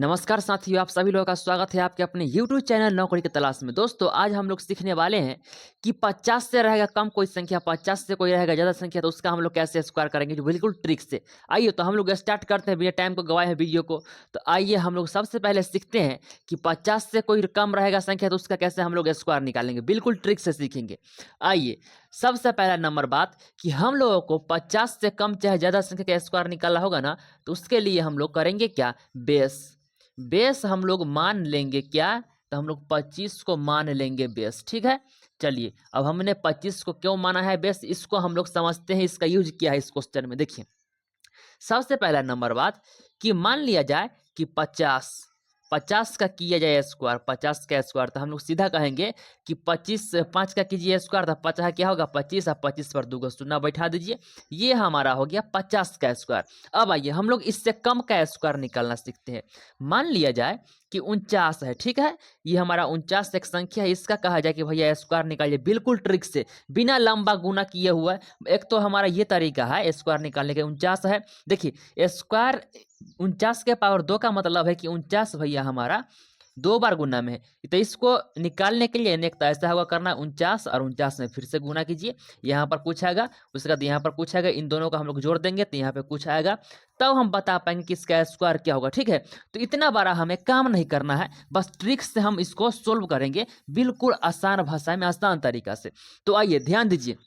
नमस्कार साथियों, आप सभी लोगों का स्वागत है आपके अपने YouTube चैनल नौकरी की तलाश में। दोस्तों आज हम लोग सीखने वाले हैं कि 50 से रहेगा कम कोई संख्या, 50 से कोई रहेगा ज़्यादा संख्या, तो उसका हम लोग कैसे स्क्वायर करेंगे, जो बिल्कुल ट्रिक से। आइए तो हम लोग स्टार्ट करते हैं बिना टाइम को गवाए हैं वीडियो को। तो आइए हम लोग सबसे पहले सीखते हैं कि 50 से कोई कम रहेगा संख्या तो उसका कैसे हम लोग स्क्वायर निकालेंगे, बिल्कुल ट्रिक से सीखेंगे। आइए सबसे पहला नंबर बात कि हम लोगों को 50 से कम चाहे ज़्यादा संख्या का स्क्वायर निकालना होगा ना, तो उसके लिए हम लोग करेंगे क्या, बेस हम लोग मान लेंगे क्या, तो हम लोग 25 को मान लेंगे बेस। ठीक है, चलिए अब हमने 25 को क्यों माना है बेस, इसको हम लोग समझते हैं, इसका यूज किया है इस क्वेश्चन में। देखिए सबसे पहला नंबर बात कि मान लिया जाए कि 50 का किया जाए स्क्वायर, 50 का स्क्वायर, तो हम लोग सीधा कहेंगे कि 25 5 का कीजिए स्क्वायर, तो 50 क्या होगा 25, और 25 पर 2 को शून्य बैठा दीजिए, ये हमारा हो गया 50 का स्क्वायर। अब आइए हम लोग इससे कम का स्क्वायर निकालना सीखते हैं। मान लिया जाए कि 49 है, ठीक है, ये हमारा 49 एक संख्या है, इसका कहा जाए कि भैया स्क्वायर निकालिए, बिल्कुल ट्रिक से बिना लंबा गुना किए हुआ है। एक तो हमारा ये तरीका है स्क्वायर निकालने के, 49 है, देखिए स्क्वायर 49 के पावर 2 का मतलब है कि 49 भैया हमारा 2 बार गुना में है, तो इसको निकालने के लिए एक तो ऐसा होगा करना, 49 और 49 में फिर से गुना कीजिए, यहाँ पर कुछ आएगा, उसके बाद यहाँ पर कुछ आएगा, इन दोनों का हम लोग जोड़ देंगे तो यहाँ पे कुछ आएगा, तब हम बता पाएंगे कि इसका स्क्वायर क्या होगा। ठीक है, तो इतना बड़ा हमें काम नहीं करना है, बस ट्रिक से हम इसको सोल्व करेंगे, बिल्कुल आसान भाषा में, आसान तरीका से। तो आइए ध्यान दीजिए,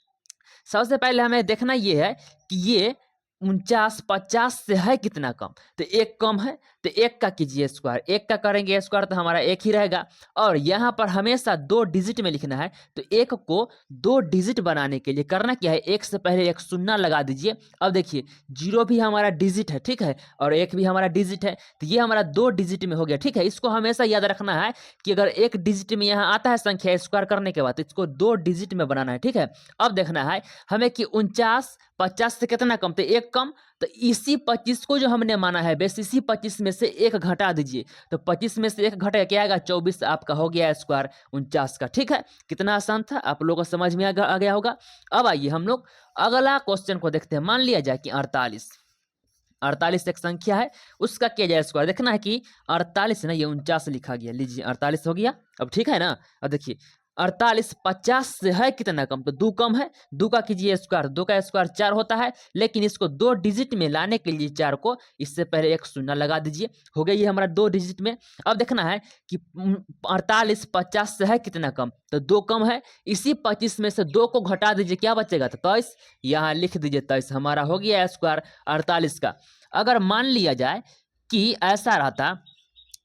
सबसे पहले हमें देखना ये है कि ये 49 50 से है कितना कम, तो एक कम है, तो एक का कीजिए स्क्वायर, एक का करेंगे स्क्वायर तो हमारा एक ही रहेगा, और यहाँ पर हमेशा 2 डिजिट में लिखना है, तो एक को 2 डिजिट बनाने के लिए करना क्या है, एक से पहले एक शून्य लगा दीजिए। अब देखिए 0 भी हमारा डिजिट है, ठीक है, और एक भी हमारा डिजिट है, तो ये हमारा 2 डिजिट में हो गया। ठीक है, इसको हमेशा याद रखना है कि अगर एक डिजिट में यहाँ आता है संख्या स्क्वायर करने के बाद, तो इसको 2 डिजिट में बनाना है। ठीक है, अब देखना है हमें कि 49 50 से कितना कम, तो एक कम, तो इसी 25 को जो हमने माना है बेस, इसी 25 में से एक घटा दीजिए, तो 25 में से एक घटेगा क्या आएगा 24, आपका हो गया स्क्वायर 49 का। ठीक है, कितना आसान था, आप लोगों को समझ में आ गया होगा। अब आइए हम लोग अगला क्वेश्चन को देखते हैं। मान लिया जाए कि 48 एक संख्या है, उसका किया जाए स्क्वायर। देखना है कि 48 ना, ये 49 लिखा गया, लीजिए 48 हो गया। अब ठीक है ना, अब देखिए 48 50 से है कितना कम, तो 2 कम है, 2 का कीजिए स्क्वायर, 2 का स्क्वायर 4 होता है, लेकिन इसको 2 डिजिट में लाने के लिए 4 को इससे पहले एक शून्य लगा दीजिए, हो गया ये हमारा 2 डिजिट में। अब देखना है कि 48 50 से है कितना कम, तो 2 कम है, इसी 25 में से 2 को घटा दीजिए, क्या बचेगा, तो 23, यहाँ लिख दीजिए 23, हमारा हो गया स्क्वायर 48 का। अगर मान लिया जाए कि ऐसा रहता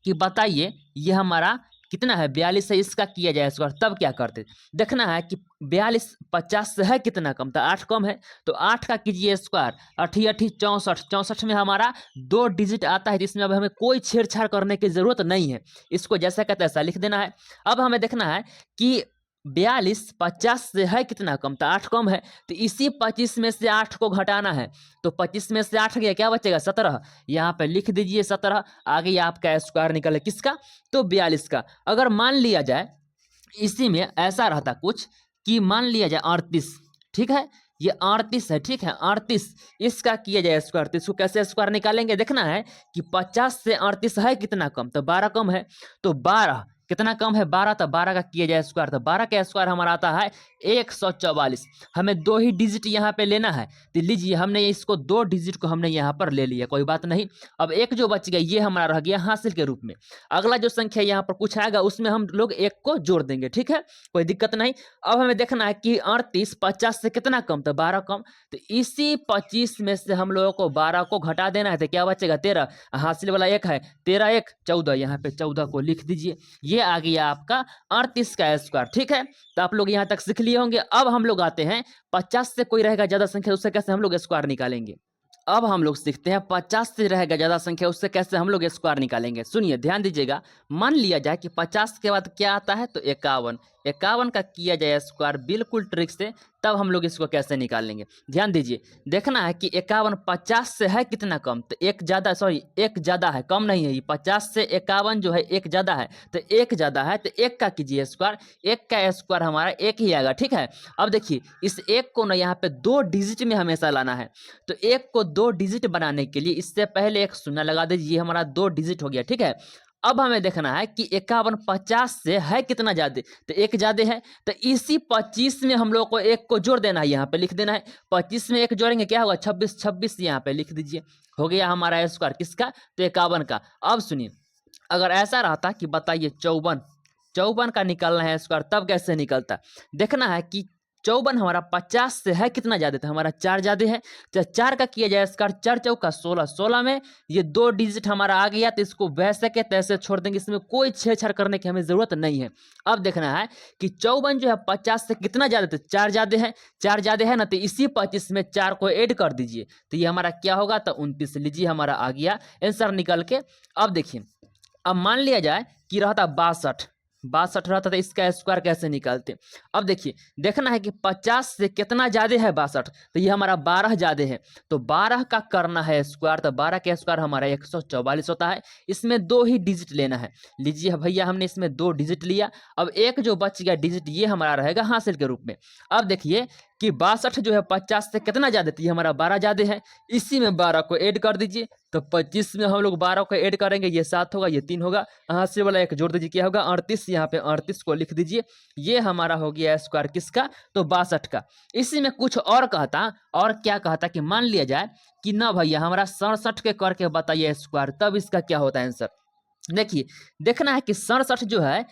कि बताइए ये हमारा कितना है 42 है, इसका किया जाए स्क्वायर, तब क्या करते, देखना है कि 42 50 से है कितना कम, तो 8 कम है, तो 8 का कीजिए स्क्वायर, 8 8 64, 64 में हमारा 2 डिजिट आता है, जिसमें अब हमें कोई छेड़छाड़ करने की जरूरत नहीं है, इसको जैसा कहता है ऐसा लिख देना है। अब हमें देखना है कि 42 50 से है कितना कम, तो 8 कम है, तो इसी 25 में से 8 को घटाना है, तो 25 में से 8 गया, क्या बचेगा 17, यहाँ पे लिख दीजिए 17, आगे आपका स्क्वायर निकले किसका, तो 42 का। अगर मान लिया जाए इसी में ऐसा रहता कुछ कि मान लिया जाए 38, ठीक है, ये 38 है, ठीक है 38, इसका किया जाए स्क्वायर, तो इसको कैसे स्क्वायर निकालेंगे, देखना है कि 50 से 38 है कितना कम, तो 12 कम है, तो 12 कितना कम है 12, तो 12 का किया जाए स्क्वायर, तो 12 का स्क्वायर हमारा आता है 144। हमें 2 ही डिजिट यहाँ पे लेना है, तो लीजिए हमने इसको 2 डिजिट को हमने यहाँ पर ले लिया, कोई बात नहीं। अब एक जो बच गया ये हमारा रह गया हासिल के रूप में, अगला जो संख्या यहाँ पर कुछ आएगा उसमें हम लोग एक को जोड़ देंगे, ठीक है, कोई दिक्कत नहीं। अब हमें देखना है कि 38 50 से कितना कम, तो 12 कम, तो इसी 25 में से हम लोगों को 12 को घटा देना है, तो क्या बचेगा 13, हासिल वाला 1 है, 13 1 14, यहाँ पे 14 को लिख दीजिए, ये आ गया आपका 38 का स्क्वायर। ठीक है, तो आप लोग यहाँ तक सीख लिए होंगे। अब हम लोग आते हैं 50 से कोई रहेगा ज्यादा संख्या, उससे कैसे हम लोग स्क्वायर निकालेंगे। अब हम लोग सीखते हैं 50 से रहेगा ज्यादा संख्या, उससे कैसे हम लोग स्क्वायर निकालेंगे। सुनिए ध्यान दीजिएगा, मान लिया जाए कि 50 के बाद क्या आता है, तो 51, 51 का किया जाए स्क्वायर बिल्कुल ट्रिक से, तब हम लोग इसको कैसे निकालेंगे। ध्यान दीजिए, देखना है कि 51 50 से है कितना कम, तो एक ज़्यादा, सॉरी एक ज़्यादा है, कम नहीं है ये। 50 से 51 जो है एक ज़्यादा है, तो एक ज़्यादा है तो एक का कीजिए स्क्वायर, एक का स्क्वायर हमारा एक ही आएगा। ठीक है, अब देखिए इस एक को ना यहाँ पे 2 डिजिट में हमेशा लाना है, तो एक को 2 डिजिट बनाने के लिए इससे पहले एक शून्य लगा दीजिए, ये हमारा 2 डिजिट हो गया। ठीक है, अब हमें देखना है कि 51 50 से है कितना ज़्यादा, तो एक ज़्यादा है, तो इसी 25 में हम लोग को एक को जोड़ देना है, यहाँ पे लिख देना है। 25 में एक जोड़ेंगे क्या होगा, 26, 26 यहाँ पे लिख दीजिए, हो गया हमारा स्क्वायर किसका, तो 51 का। अब सुनिए, अगर ऐसा रहता कि बताइए 54, 54 का निकालना है स्क्वायर, तब कैसे निकलता, देखना है कि 54 हमारा 50 से है कितना ज़्यादा, तो हमारा 4 ज़्यादा है, तो 4 का किया जाए स्क्वायर, 4 चौका 16, 16 में ये 2 डिजिट हमारा आ गया, तो इसको वैसे के तैसे छोड़ देंगे, इसमें कोई छेड़छाड़ करने की हमें ज़रूरत नहीं है। अब देखना है कि 54 जो है 50 से कितना ज़्यादा, तो 4 ज़्यादा है, 4 ज़्यादा है ना, तो इसी 25 में 4 को ऐड कर दीजिए, तो ये हमारा क्या होगा, तो 29 लीजिए, हमारा आ गया आंसर निकल के। अब देखिए, अब मान लिया जाए कि रहता 62, 62 रहता, तो इसका स्क्वायर कैसे निकालते। अब देखिए, देखना है कि 50 से कितना ज़्यादा है 62, तो ये हमारा 12 ज़्यादा है, तो 12 का करना है स्क्वायर, तो 12 का स्क्वायर हमारा 144 होता है। इसमें 2 ही डिजिट लेना है, लीजिए भैया हमने इसमें 2 डिजिट लिया। अब एक जो बच गया डिजिट, ये हमारा रहेगा हासिल के रूप में। अब देखिए कि 62 जो है 50 से कितना ज़्यादा, तो ये हमारा 12 ज़्यादा है, इसी में 12 को ऐड कर दीजिए, तो 25 में हम लोग 12 को ऐड करेंगे, ये 7 होगा, ये 3 होगा, हासिल वाला एक जोड़ दीजिए, क्या होगा 38, यहाँ पे 38 को लिख दीजिए, ये हमारा हो गया स्क्वायर किसका, तो 62 का। इसी में कुछ और कहता, और क्या कहता कि मान लिया जाए कि ना भैया हमारा 67 के करके बताइए स्क्वायर, तब इसका क्या होता है आंसर। देखिए, देखना है कि 67 जो है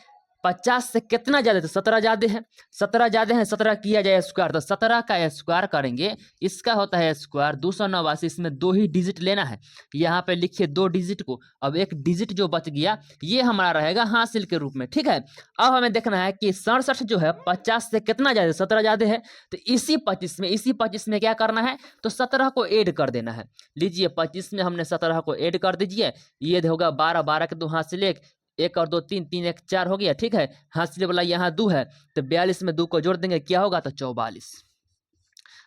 50 से कितना ज़्यादा, तो 17 ज़्यादा है, 17 ज़्यादा है, 17 किया जाए स्क्वायर, तो 17 का स्क्वायर करेंगे, इसका होता है स्क्वायर 289, इसमें 2 ही डिजिट लेना है, यहाँ पे लिखिए 2 डिजिट को। अब एक डिजिट जो बच गया, ये हमारा रहेगा हासिल के रूप में। ठीक है, अब हमें देखना है कि 67 जो है 50 से कितना ज़्यादा, 17 ज़्यादा है, तो इसी 25 में क्या करना है, तो 17 को ऐड कर देना है। लीजिए 25 में हमने 17 को ऐड कर दीजिए, ये होगा 12, 12 के 2 हासिल एक और 2 3, 3 1 4 हो गया। ठीक है, हासिल वाला यहाँ 2 है, तो 42 में 2 को जोड़ देंगे, क्या होगा, तो 44।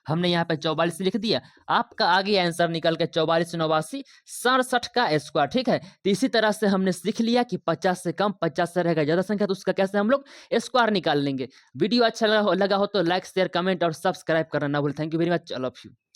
हमने यहाँ पे 44 लिख दिया, आपका आगे आंसर निकल के 44 89 67 का स्क्वायर। ठीक है, तो इसी तरह से हमने सीख लिया कि 50 से कम 50 से रहेगा ज़्यादा संख्या, तो उसका कैसे हम लोग स्क्वायर निकाल लेंगे। वीडियो अच्छा लगा हो तो लाइक शेयर कमेंट और सब्सक्राइब करना ना भूलें। Thank you very much, I love you.